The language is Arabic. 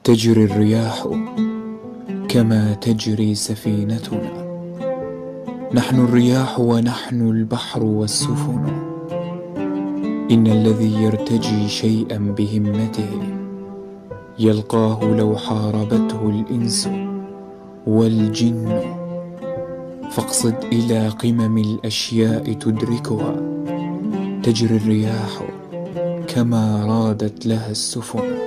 تجري الرياح كما تجري سفينتنا، نحن الرياح ونحن البحر والسفن. إن الذي يرتجي شيئا بهمته يلقاه لو حاربته الإنس والجن. فاقصد إلى قمم الأشياء تدركها، تجري الرياح كما رادت لها السفن.